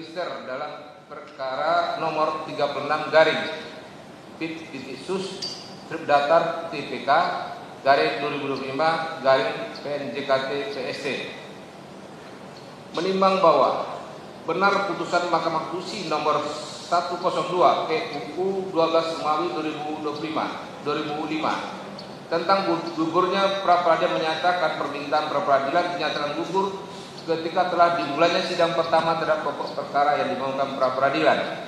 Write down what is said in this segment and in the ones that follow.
register dalam perkara nomor 36 garing PIP.SUS strip datar TPK garing 2025 garing PNJKT PST. Menimbang bahwa benar putusan Mahkamah Konstitusi nomor 102 PUU 12 Romawi 2005 tentang gugurnya pra-peradilan menyatakan permintaan pra-peradilan dinyatakan gugur ketika telah dimulainya sidang pertama terhadap pokok perkara yang dimohonkan pra-peradilan.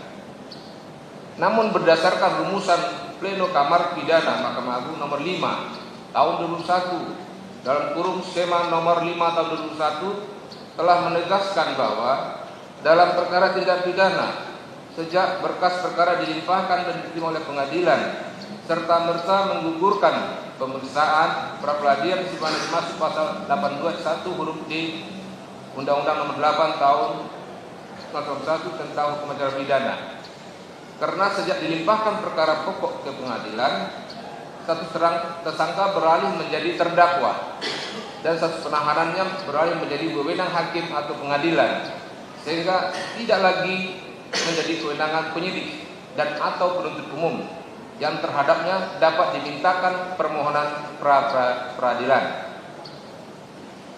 Namun berdasarkan rumusan Pleno Kamar Pidana Mahkamah Agung nomor 5 tahun 2001 dalam kurung SEMA nomor 5 tahun 2001 telah menegaskan bahwa dalam perkara tindak pidana sejak berkas perkara dilimpahkan dan diterima oleh pengadilan serta merta menggugurkan pemeriksaan pra-peradilan sebagaimana dimaksud pasal 821 huruf D Undang-Undang Nomor 8 Tahun 1991 tentang hukum acara pidana. Karena sejak dilimpahkan perkara pokok ke pengadilan, satu tersangka beralih menjadi terdakwa dan satu penahanannya beralih menjadi wewenang hakim atau pengadilan, sehingga tidak lagi menjadi kewenangan penyidik dan atau penuntut umum yang terhadapnya dapat dimintakan permohonan pra-peradilan.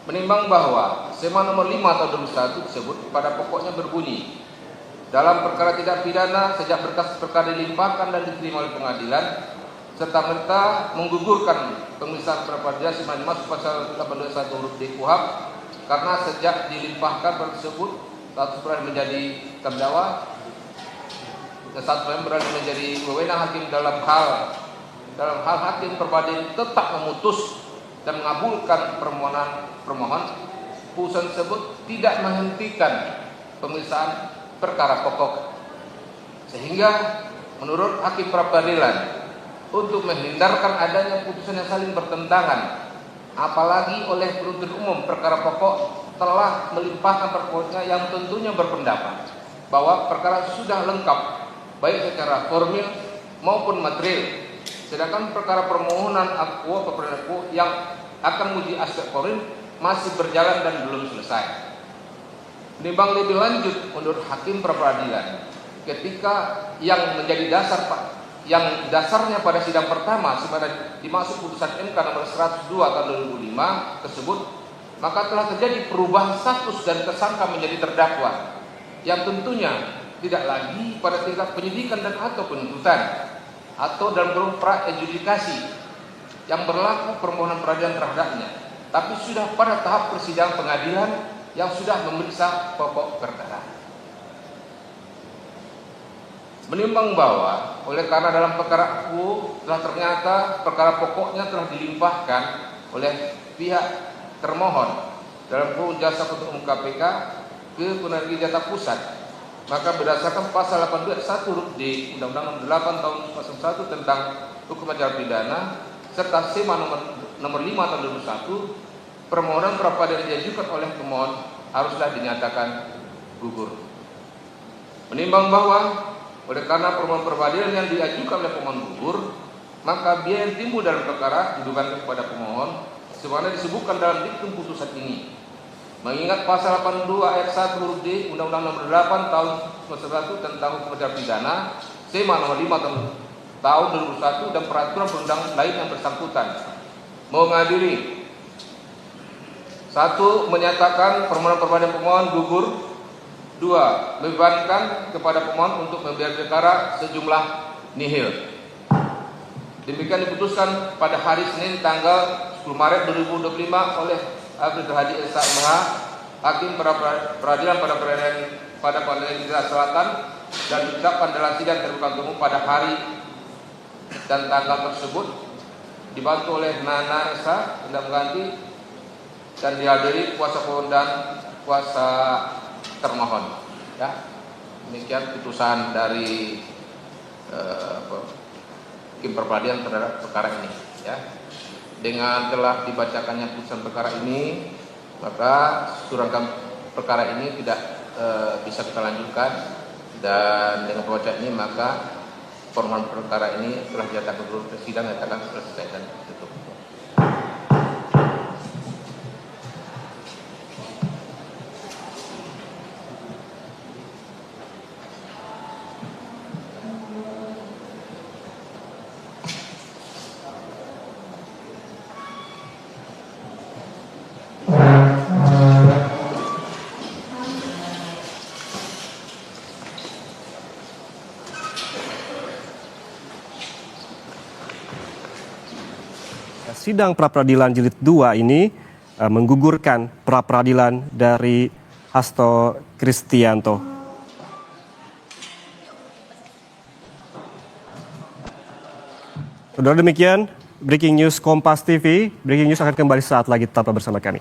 Menimbang bahwa SEMA nomor 5 tahun 2001 tersebut pada pokoknya berbunyi, dalam perkara tidak pidana sejak berkas perkara dilimpahkan dan diterima oleh pengadilan serta merta menggugurkan pemeriksaan pra-peradilan sebagaimana dimaksud pasal 821 huruf D KUHP karena sejak dilimpahkan tersebut satu beralih menjadi terdakwa dan satu beralih menjadi wewenang hakim dalam hal hakim pra-peradilan tetap memutus dan mengabulkan permohon putusan tersebut tidak menghentikan pemeriksaan perkara pokok, sehingga menurut hakim pra-peradilan untuk menghindarkan adanya putusan yang saling bertentangan, apalagi oleh penuntut umum perkara pokok telah melimpahkan perkaranya yang tentunya berpendapat bahwa perkara sudah lengkap baik secara formil maupun material, sedangkan perkara permohonan akuo yang akan menguji aspek formil masih berjalan dan belum selesai. Menimbang lebih lanjut menurut hakim pra-peradilan, ketika yang menjadi dasarnya pada sidang pertama sebagaimana dimaksud putusan MK nomor 102 tahun 2005 tersebut, maka telah terjadi perubahan status dari tersangka menjadi terdakwa yang tentunya tidak lagi pada tingkat penyidikan dan atau penuntutan atau dalam kurung pra-adjudikasi yang berlaku permohonan peradilan terhadapnya, tapi sudah pada tahap persidangan pengadilan yang sudah memeriksa pokok perkara. Menimbang bahwa oleh karena dalam perkara aku telah ternyata perkara pokoknya telah dilimpahkan oleh pihak termohon dalam kurung jasa penuntut umum KPK ke Pengadilan Jata Pusat, maka berdasarkan pasal 821 huruf D Undang-Undang Nomor 8 Tahun 2001 tentang hukum acara pidana serta SEMA nomor 5 tahun 2001, permohonan pra-peradilan diajukan oleh pemohon haruslah dinyatakan gugur. Menimbang bahwa oleh karena permohonan pra-peradilan yang diajukan oleh pemohon gugur, maka biaya yang timbul dalam perkara didudukan kepada pemohon sebagaimana disebutkan dalam diktum putusan ini. Mengingat pasal 82 ayat 1 huruf D Undang-Undang Nomor 8 Tahun 2001 tentang hukum acara pidana, SEMA nomor 5 tahun 2001 dan peraturan perundang lain yang bersangkutan mengadili 1. Menyatakan permohonan pra-peradilan pemohon gugur. 2. Membebankan kepada pemohon untuk membayar perkara sejumlah nihil. Demikian diputuskan pada hari Senin tanggal 10 Maret 2025 oleh Abdul Hadi Esa MH, Hakim Peradilan pada Pengadilan Negeri Selatan, dan diucapkan dalam sidang terbuka umum pada hari dan tanggal tersebut dibantu oleh Nana Esa tindak pengganti dan dihadiri kuasa pemohon dan kuasa termohon. Ya, demikian putusan dari Hakim Peradilan terhadap perkara ini. Ya, dengan telah dibacakannya putusan perkara ini, maka surangkan perkara ini tidak bisa kita lanjutkan, dan dengan pembacaan ini maka permohonan perkara ini telah dinyatakan gugur, sidang nyatakan selesai dan tutup. sidang pra-peradilan jilid 2 ini menggugurkan pra-peradilan dari Hasto Kristianto. Saudara, demikian Breaking News Kompas TV. Breaking News akan kembali saat lagi, tetap bersama kami.